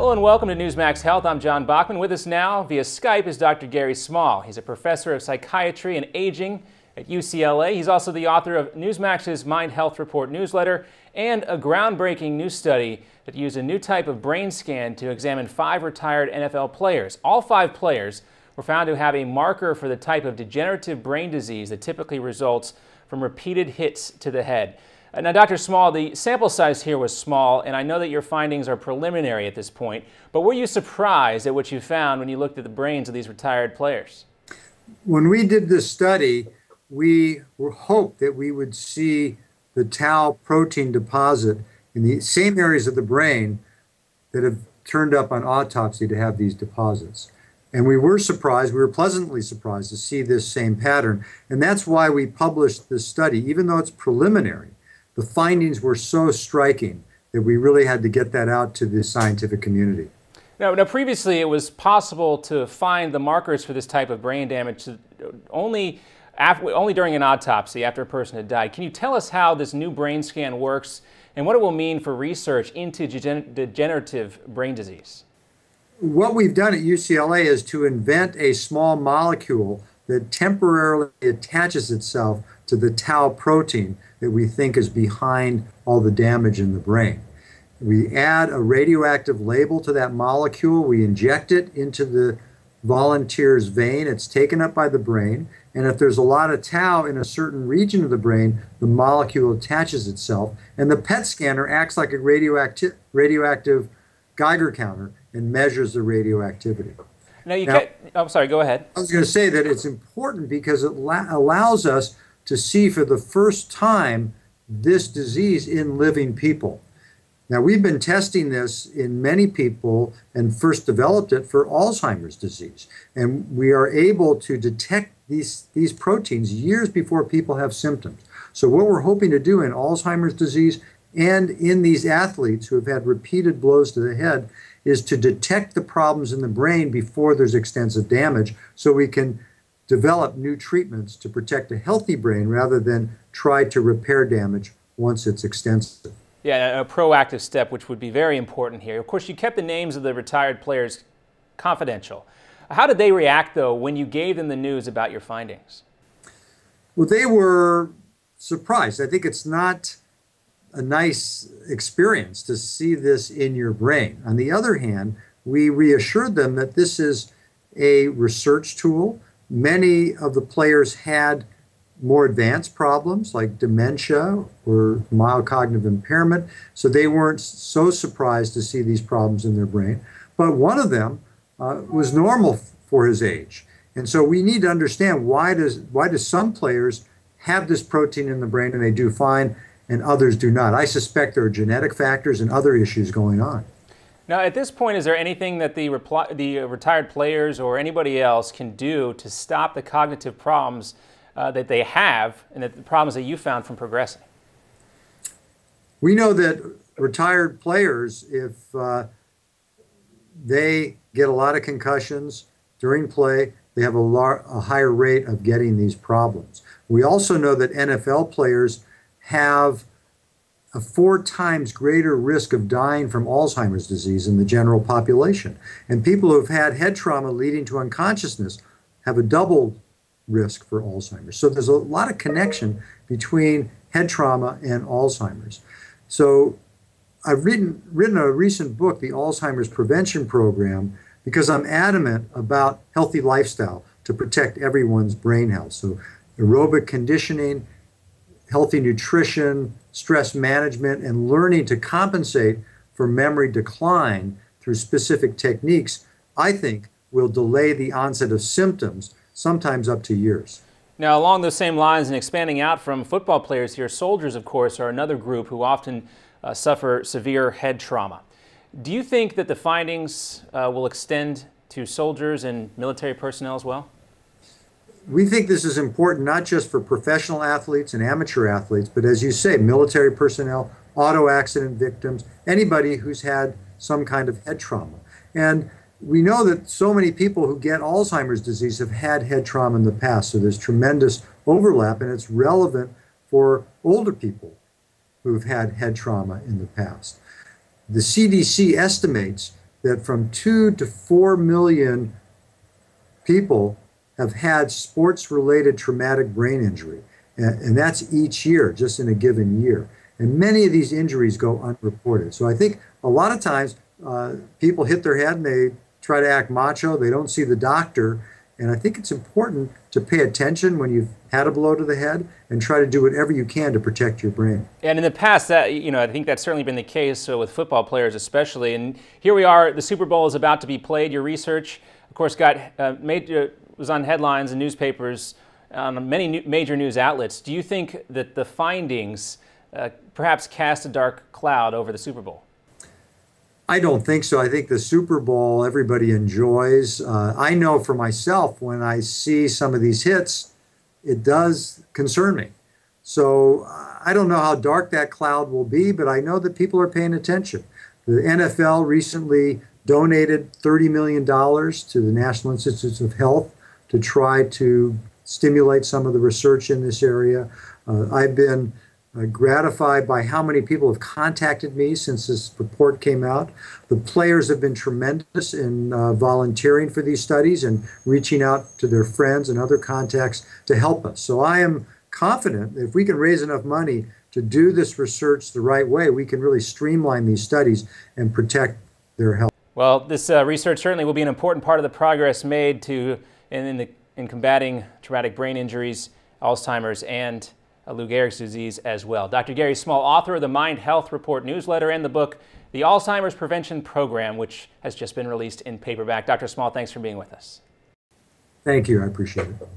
Hello and welcome to Newsmax Health. I'm John Bachman. With us now via Skype is Dr. Gary Small. He's a professor of psychiatry and aging at UCLA. He's also the author of Newsmax's Mind Health Report newsletter and a groundbreaking new study that used a new type of brain scan to examine 5 retired NFL players. All 5 players were found to have a marker for the type of degenerative brain disease that typically results from repeated hits to the head. Now, Dr. Small, the sample size here was small, and I know that your findings are preliminary at this point, but were you surprised at what you found when you looked at the brains of these retired players? When we did this study, we hoped that we would see the tau protein deposit in the same areas of the brain that have turned up on autopsy to have these deposits. And we were surprised, we were pleasantly surprised to see this same pattern. And that's why we published this study, even though it's preliminary. The findings were so striking that we really had to get that out to the scientific community. Now previously it was possible to find the markers for this type of brain damage only during an autopsy after a person had died. Can you tell us how this new brain scan works and what it will mean for research into degenerative brain disease? What we've done at UCLA is to invent a small molecule that temporarily attaches itself to the tau protein that we think is behind all the damage in the brain. We add a radioactive label to that molecule, we inject it into the volunteer's vein, it's taken up by the brain, and if there's a lot of tau in a certain region of the brain, the molecule attaches itself, and the PET scanner acts like a radioactive Geiger counter and measures the radioactivity. I'm sorry, go ahead. I was going to say that it's important because it allows us to see for the first time this disease in living people. Now, we've been testing this in many people and first developed it for Alzheimer's disease. And we are able to detect these proteins years before people have symptoms. So what we're hoping to do in Alzheimer's disease and in these athletes who have had repeated blows to the head is to detect the problems in the brain before there's extensive damage so we can develop new treatments to protect a healthy brain rather than try to repair damage once it's extensive. Yeah, a proactive step, which would be very important here. Of course, you kept the names of the retired players confidential. How did they react, though, when you gave them the news about your findings? Well, they were surprised. I think it's not a nice experience to see this in your brain. On the other hand, we reassured them that this is a research tool. Many of the players had more advanced problems like dementia or mild cognitive impairment, so they weren't so surprised to see these problems in their brain. But one of them was normal for his age. And so we need to understand why do some players have this protein in the brain and they do fine and others do not. I suspect there are genetic factors and other issues going on. Now, at this point, is there anything that the retired players or anybody else can do to stop the cognitive problems that they have and the problems that you found from progressing? We know that retired players, if they get a lot of concussions during play, they have a higher rate of getting these problems. We also know that NFL players have a 4 times greater risk of dying from Alzheimer's disease in the general population. And people who have had head trauma leading to unconsciousness have a double risk for Alzheimer's. So there's a lot of connection between head trauma and Alzheimer's. So I've written a recent book, the Alzheimer's Prevention Program, because I'm adamant about healthy lifestyle to protect everyone's brain health. So aerobic conditioning, healthy nutrition, stress management, and learning to compensate for memory decline through specific techniques, I think will delay the onset of symptoms, sometimes up to years. Now, along those same lines and expanding out from football players here, soldiers, of course, are another group who often suffer severe head trauma. Do you think that the findings will extend to soldiers and military personnel as well? We think this is important not just for professional athletes and amateur athletes, but as you say, military personnel, auto accident victims, anybody who's had some kind of head trauma. And we know that so many people who get Alzheimer's disease have had head trauma in the past, so there's tremendous overlap, and it's relevant for older people who've had head trauma in the past. The CDC estimates that from 2 to 4 million people have had sports-related traumatic brain injury. And that's each year, just in a given year. And many of these injuries go unreported. So I think a lot of times people hit their head and they try to act macho. They don't see the doctor. And I think it's important to pay attention when you've had a blow to the head and try to do whatever you can to protect your brain. And in the past, that, I think that's certainly been the case with football players especially. And here we are, the Super Bowl is about to be played. Your research, of course, was on headlines and newspapers on many major news outlets. Do you think that the findings perhaps cast a dark cloud over the Super Bowl? I don't think so. I think the Super Bowl everybody enjoys. I know for myself, when I see some of these hits, it does concern me. So I don't know how dark that cloud will be, but I know that people are paying attention. The NFL recently donated $30 million to the National Institutes of Health to try to stimulate some of the research in this area. I've been gratified by how many people have contacted me since this report came out. The players have been tremendous in volunteering for these studies and reaching out to their friends and other contacts to help us. So I am confident that if we can raise enough money to do this research the right way, we can really streamline these studies and protect their health. Well, this research certainly will be an important part of the progress made in combating traumatic brain injuries, Alzheimer's, and Lou Gehrig's disease as well. Dr. Gary Small, author of the Mind Health Report newsletter and the book, The Alzheimer's Prevention Program, which has just been released in paperback. Dr. Small, thanks for being with us. Thank you. I appreciate it.